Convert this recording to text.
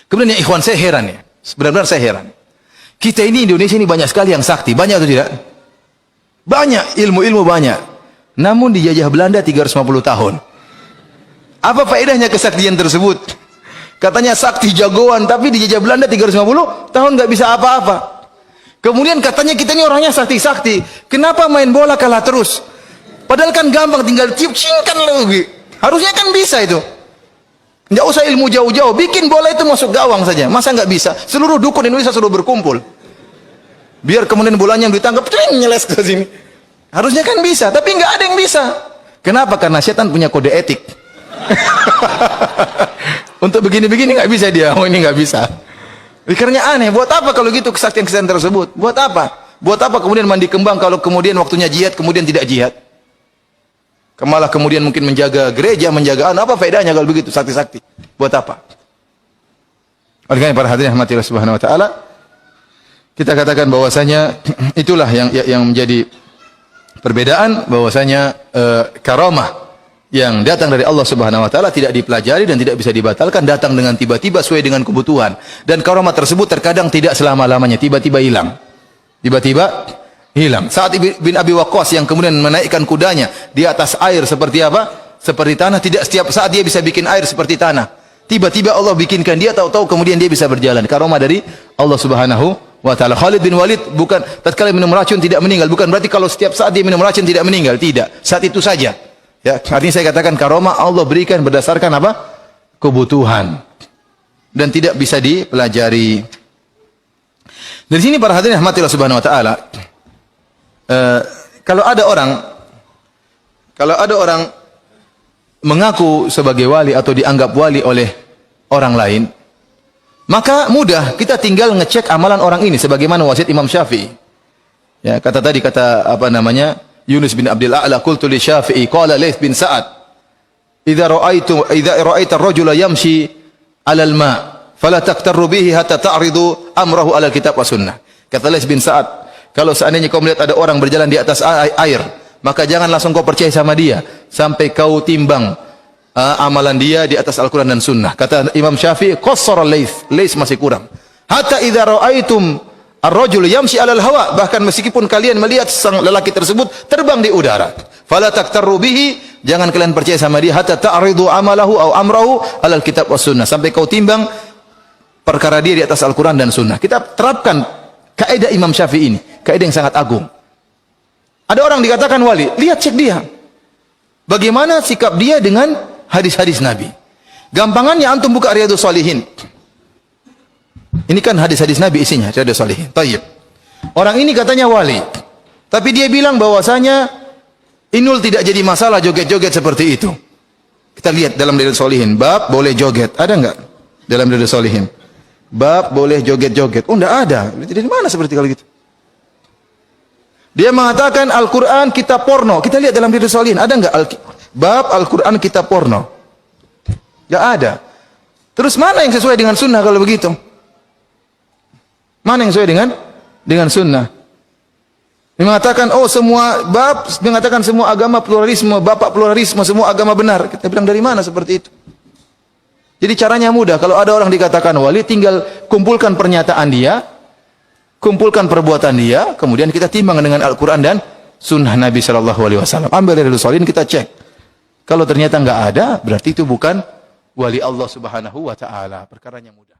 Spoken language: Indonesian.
Kemudian ya ikhwan, saya heran ya. Benar-benar saya heran. Kita ini Indonesia ini banyak sekali yang sakti. Banyak atau tidak? Banyak, ilmu-ilmu banyak. Namun dijajah Belanda 350 tahun. Apa faedahnya kesaktian tersebut? Katanya sakti jagoan, tapi dijajah Belanda 350 tahun nggak bisa apa-apa. Kemudian katanya kita ini orangnya sakti-sakti. Kenapa main bola kalah terus? Padahal kan gampang, tinggal cium-ciumkan lagi. Harusnya kan bisa itu. Nggak usah ilmu jauh-jauh, bikin bola itu masuk gawang saja. Masa nggak bisa? Seluruh dukun Indonesia sudah berkumpul. Biar kemudian bolanya yang ditangkap, nyeles ke sini. Harusnya kan bisa, tapi nggak ada yang bisa. Kenapa? Karena setan punya kode etik. Untuk begini-begini nggak bisa dia. Oh, ini nggak bisa. Pikirnya aneh. Buat apa kalau gitu kesaktian-kesaktian tersebut? Buat apa? Buat apa kemudian mandi kembang kalau kemudian waktunya jihad, kemudian tidak jihad? Malah kemudian mungkin menjaga gereja, menjaga apa faedahnya kalau begitu sakti-sakti? Buat apa? Oleh karena para hadirin rahmati Allah Subhanahu wa taala, kita katakan bahwasanya itulah yang menjadi perbedaan, bahwasanya karamah yang datang dari Allah Subhanahu wa taala tidak dipelajari dan tidak bisa dibatalkan, datang dengan tiba-tiba sesuai dengan kebutuhan. Dan karamah tersebut terkadang tidak selama-lamanya, tiba-tiba hilang. Tiba-tiba hilang. Sa'ad bin Abi Waqqas yang kemudian menaikkan kudanya di atas air seperti apa? Seperti tanah. Tidak setiap saat dia bisa bikin air seperti tanah. Tiba-tiba Allah bikinkan dia, tahu-tahu kemudian dia bisa berjalan. Karamah dari Allah Subhanahu wa taala. Khalid bin Walid bukan tatkala minum racun tidak meninggal, bukan berarti kalau setiap saat dia minum racun tidak meninggal, tidak. Saat itu saja. Ya, artinya saya katakan karamah Allah berikan berdasarkan apa? Kebutuhan. Dan tidak bisa dipelajari. Dari sini para hadirin rahmatillah Subhanahu wa taala, kalau ada orang mengaku sebagai wali atau dianggap wali oleh orang lain, maka mudah kita tinggal ngecek amalan orang ini sebagaimana wasiat Imam Syafi'i. Ya, kata Yunus bin Abdul A'la, qultu li Syafi'i qala Laits bin Sa'ad, idza ra'aita ar-rajula yamshi 'ala al-ma' fala taqtarru bihi hatta ta'ridu amrahu 'ala al-kitab wa sunnah. Kata Laits bin Sa'ad, kalau seandainya kau melihat ada orang berjalan di atas air, maka jangan langsung kau percaya sama dia sampai kau timbang amalan dia di atas Al-Quran dan Sunnah. Kata Imam Syafi'i, qassara Laits masih kurang. Hatta idza ra'aitum ar-rajul yamshi 'alal hawa, bahkan meskipun kalian melihat sang lelaki tersebut terbang di udara, fala taqtarru bihi, jangan kalian percaya sama dia hatta ta'ridu amalahu aw amrahu 'alal kitab was sunnah, sampai kau timbang perkara dia di atas Al-Quran dan Sunnah. Kita terapkan kaidah Imam Syafi'i ini, kaidah yang sangat agung. Ada orang dikatakan wali, lihat cek dia. Bagaimana sikap dia dengan hadis-hadis Nabi. Gampangannya antum buka Riyadhus Shalihin. Ini kan hadis-hadis Nabi isinya, Riyadhus Shalihin. Tayyib. Orang ini katanya wali, tapi dia bilang bahwasanya Inul tidak jadi masalah joget-joget seperti itu. Kita lihat dalam Riyadhus Shalihin, bab boleh joget. Ada enggak dalam Riyadhus Shalihin? Bab boleh joget-joget. Oh, enggak ada. Dari mana seperti kalau gitu? Dia mengatakan Al-Quran kitab porno. Kita lihat dalam Riyadhus Shalihin, ada enggak bab Al-Quran kitab porno? Enggak ada. Terus mana yang sesuai dengan sunnah kalau begitu? Mana yang sesuai dengan sunnah? Dia mengatakan, oh semua bab, mengatakan semua agama pluralisme, bapak pluralisme, semua agama benar. Kita bilang dari mana seperti itu? Jadi caranya mudah. Kalau ada orang dikatakan wali, tinggal kumpulkan pernyataan dia, kumpulkan perbuatan dia, kemudian kita timbang dengan Al-Quran dan Sunnah Nabi Shallallahu Alaihi Wasallam. Ambil dari Riyadhus Shalihin, kita cek. Kalau ternyata nggak ada, berarti itu bukan wali Allah Subhanahu Wa Taala. Perkaranya mudah.